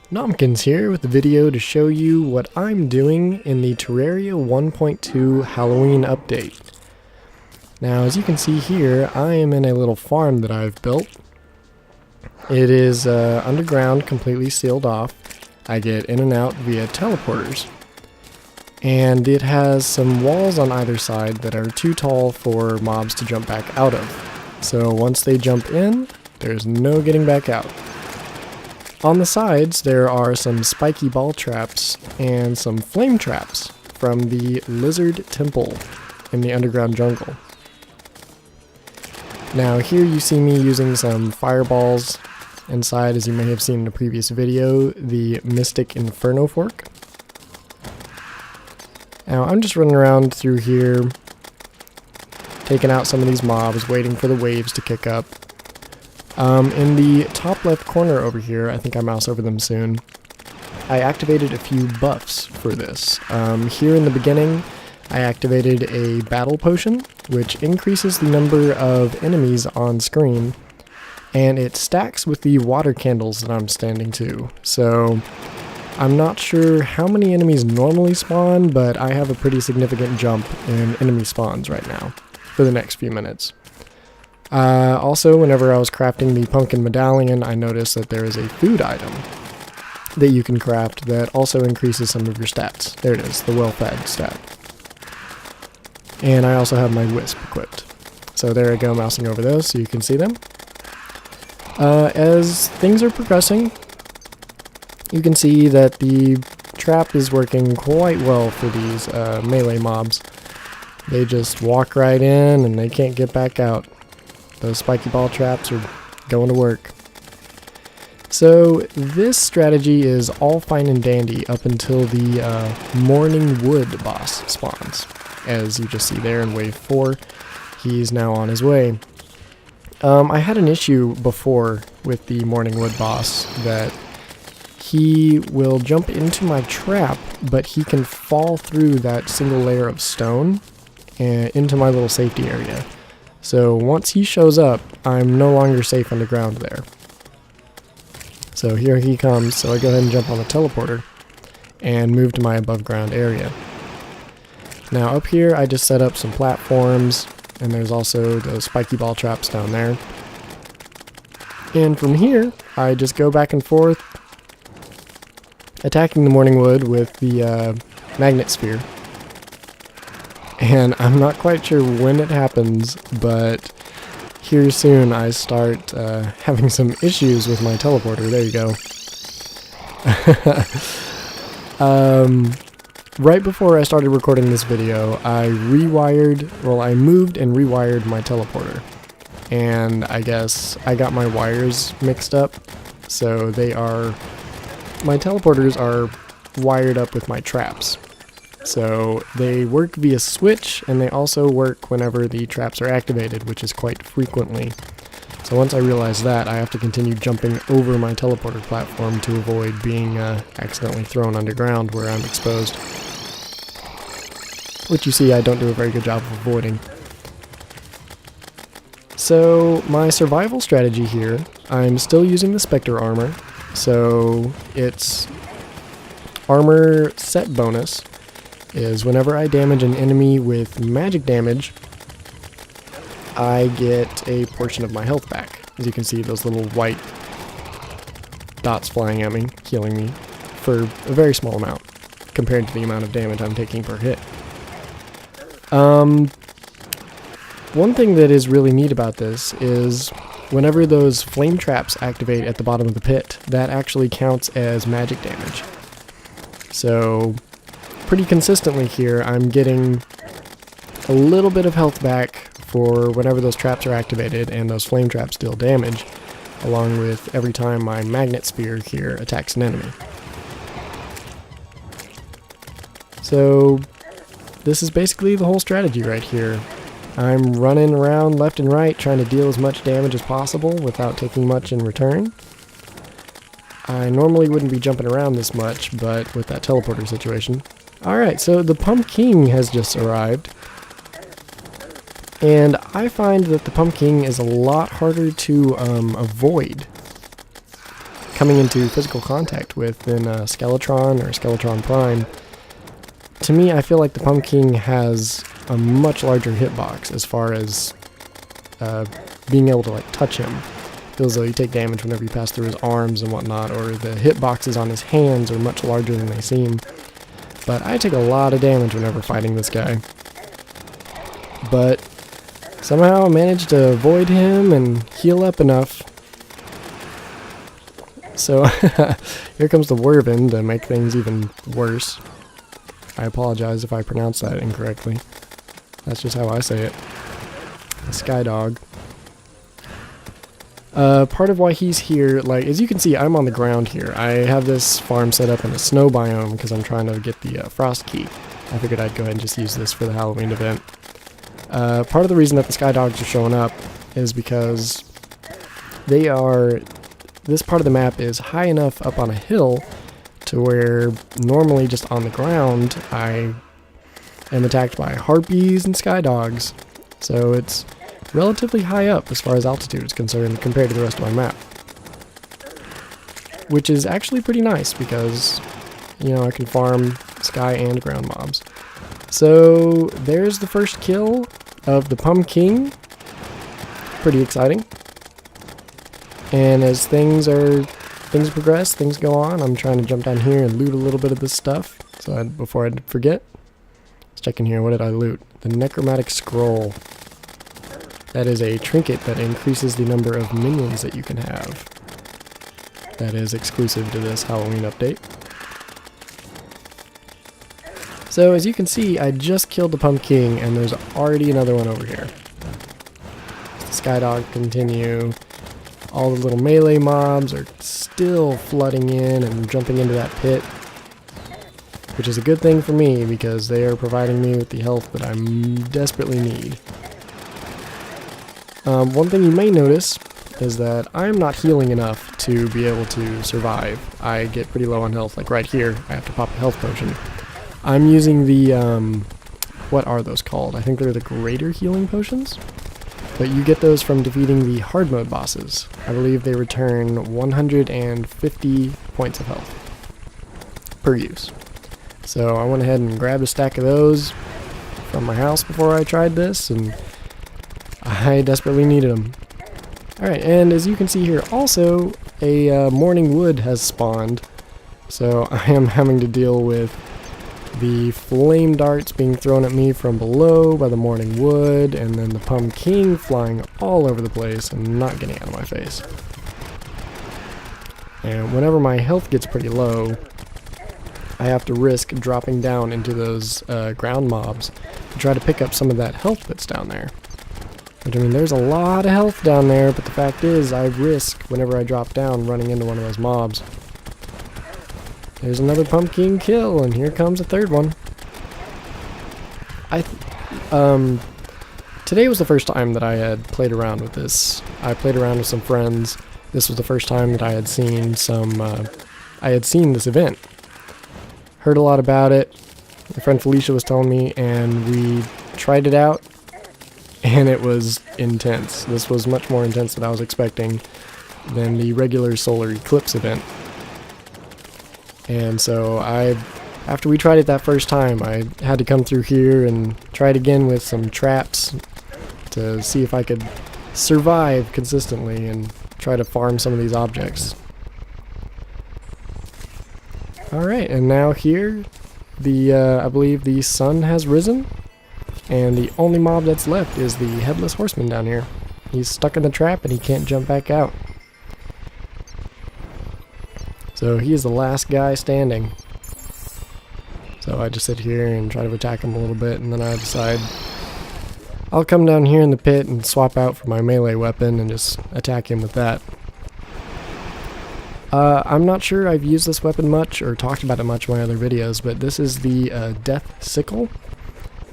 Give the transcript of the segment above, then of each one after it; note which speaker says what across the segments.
Speaker 1: Nomkins here with the video to show you what I'm doing in the Terraria 1.2 Halloween update. Now, as you can see here, I am in a little farm that I've built. It is underground, completely sealed off. I get in and out via teleporters. And it has some walls on either side that are too tall for mobs to jump back out of. So once they jump in, there's no getting back out. On the sides, there are some spiky ball traps and some flame traps from the Lizard Temple in the underground jungle. Now here you see me using some fireballs inside, as you may have seen in a previous video, the Mystic Inferno fork. Now I'm just running around through here, taking out some of these mobs, waiting for the waves to kick up. In the top left corner over here, I think I mouse over them soon, I activated a few buffs for this. Here in the beginning, I activated a battle potion, which increases the number of enemies on screen, and it stacks with the water candles that I'm standing to. So I'm not sure how many enemies normally spawn, but I have a pretty significant jump in enemy spawns right now for the next few minutes. Also, whenever I was crafting the pumpkin medallion, I noticed that there is a food item that you can craft that also increases some of your stats. There it is, the well-fed stat. And I also have my wisp equipped. So there I go, mousing over those so you can see them. As things are progressing, you can see that the trap is working quite well for these melee mobs. They just walk right in and they can't get back out. Those spiky ball traps are going to work. So this strategy is all fine and dandy up until the Morning Wood boss spawns. As you just see there in wave 4, he's now on his way. I had an issue before with the Morning Wood boss that he will jump into my trap, but he can fall through that single layer of stone and into my little safety area. So once he shows up, I'm no longer safe underground there. So here he comes, so I go ahead and jump on the teleporter and move to my above ground area. Now up here I just set up some platforms, and there's also those spiky ball traps down there. And from here, I just go back and forth, attacking the Morning Wood with the magnet sphere. And I'm not quite sure when it happens, but here soon I start having some issues with my teleporter. There you go. Right before I started recording this video, I moved and rewired my teleporter. And I guess I got my wires mixed up, so my teleporters are wired up with my traps. So they work via switch, and they also work whenever the traps are activated, which is quite frequently. So once I realize that, I have to continue jumping over my teleporter platform to avoid being accidentally thrown underground where I'm exposed. Which you see I don't do a very good job of avoiding. So my survival strategy here, I'm still using the Spectre armor. So its armor set bonus is whenever I damage an enemy with magic damage, I get a portion of my health back. As you can see, those little white dots flying at me, healing me for a very small amount compared to the amount of damage I'm taking per hit. One thing that is really neat about this is whenever those flame traps activate at the bottom of the pit, that actually counts as magic damage. So pretty consistently here, I'm getting a little bit of health back for whenever those traps are activated and those flame traps deal damage, along with every time my magnet spear here attacks an enemy. So this is basically the whole strategy right here. I'm running around left and right trying to deal as much damage as possible without taking much in return. I normally wouldn't be jumping around this much, but with that teleporter situation. Alright, so the pumpkin has just arrived. And I find that the pumpkin is a lot harder to avoid coming into physical contact with than Skeletron or Skeletron Prime. To me, I feel like the Pumpkin has a much larger hitbox as far as being able to like touch him. Feels though you take damage whenever you pass through his arms and whatnot, or the hitboxes on his hands are much larger than they seem. But I take a lot of damage whenever fighting this guy. But somehow I managed to avoid him and heal up enough. So here comes the Wyvern to make things even worse. I apologize if I pronounce that incorrectly. That's just how I say it. The Sky Dog. Part of why he's here, like, as you can see, I'm on the ground here. I have this farm set up in a snow biome because I'm trying to get the Frost Key. I figured I'd go ahead and just use this for the Halloween event. Part of the reason that the Sky Dogs are showing up is because they are... This part of the map is high enough up on a hill to where normally just on the ground I am attacked by harpies and Sky Dogs. So it's relatively high up as far as altitude is concerned compared to the rest of my map. Which is actually pretty nice because, you know, I can farm sky and ground mobs. So there's the first kill of the Pumpkin. Pretty exciting. And as things progress, things go on, I'm trying to jump down here and loot a little bit of this stuff. So before I forget, let's check in here. What did I loot? The Necromantic Scroll. That is a trinket that increases the number of minions that you can have. That is exclusive to this Halloween update. So as you can see, I just killed the Pumpkin and there's already another one over here. The Sky Dog continue. All the little melee mobs are still flooding in and jumping into that pit, which is a good thing for me because they are providing me with the health that I desperately need. One thing you may notice is that I'm not healing enough to be able to survive. I get pretty low on health, like right here, I have to pop a health potion. I'm using the, what are those called? I think they're the greater healing potions? But you get those from defeating the hard mode bosses. I believe they return 150 points of health per use. So I went ahead and grabbed a stack of those from my house before I tried this, and I desperately needed them. Alright, and as you can see here also, a morning wood has spawned. So I am having to deal with the flame darts being thrown at me from below by the morning wood, and then the Pumpkin flying all over the place and not getting out of my face. And whenever my health gets pretty low, I have to risk dropping down into those ground mobs to try to pick up some of that health that's down there. But I mean, there's a lot of health down there, but the fact is I risk, whenever I drop down, running into one of those mobs. There's another Pumpkin kill, and here comes a third one. Today was the first time that I had played around with this. I played around with some friends. This was the first time that I had seen this event. Heard a lot about it. My friend Felicia was telling me, and we tried it out, and it was intense. This was much more intense than I was expecting than the regular solar eclipse event. And so after we tried it that first time, I had to come through here and try it again with some traps to see if I could survive consistently and try to farm some of these objects. Alright, and now here, I believe the sun has risen, and the only mob that's left is the Headless Horseman down here. He's stuck in the trap and he can't jump back out. So he is the last guy standing. So I just sit here and try to attack him a little bit, and then I decide I'll come down here in the pit and swap out for my melee weapon and just attack him with that. I'm not sure I've used this weapon much or talked about it much in my other videos, but this is the Death Sickle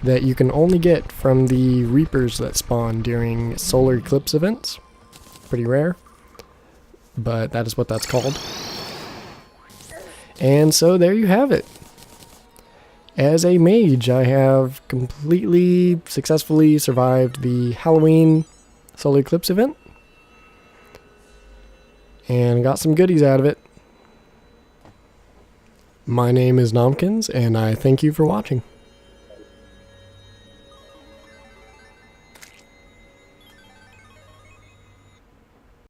Speaker 1: that you can only get from the Reapers that spawn during solar eclipse events. Pretty rare, but that is what that's called. And so there you have it. As a mage, I have completely successfully survived the Halloween solar eclipse event. and got some goodies out of it. My name is Nomkins, and I thank you for watching.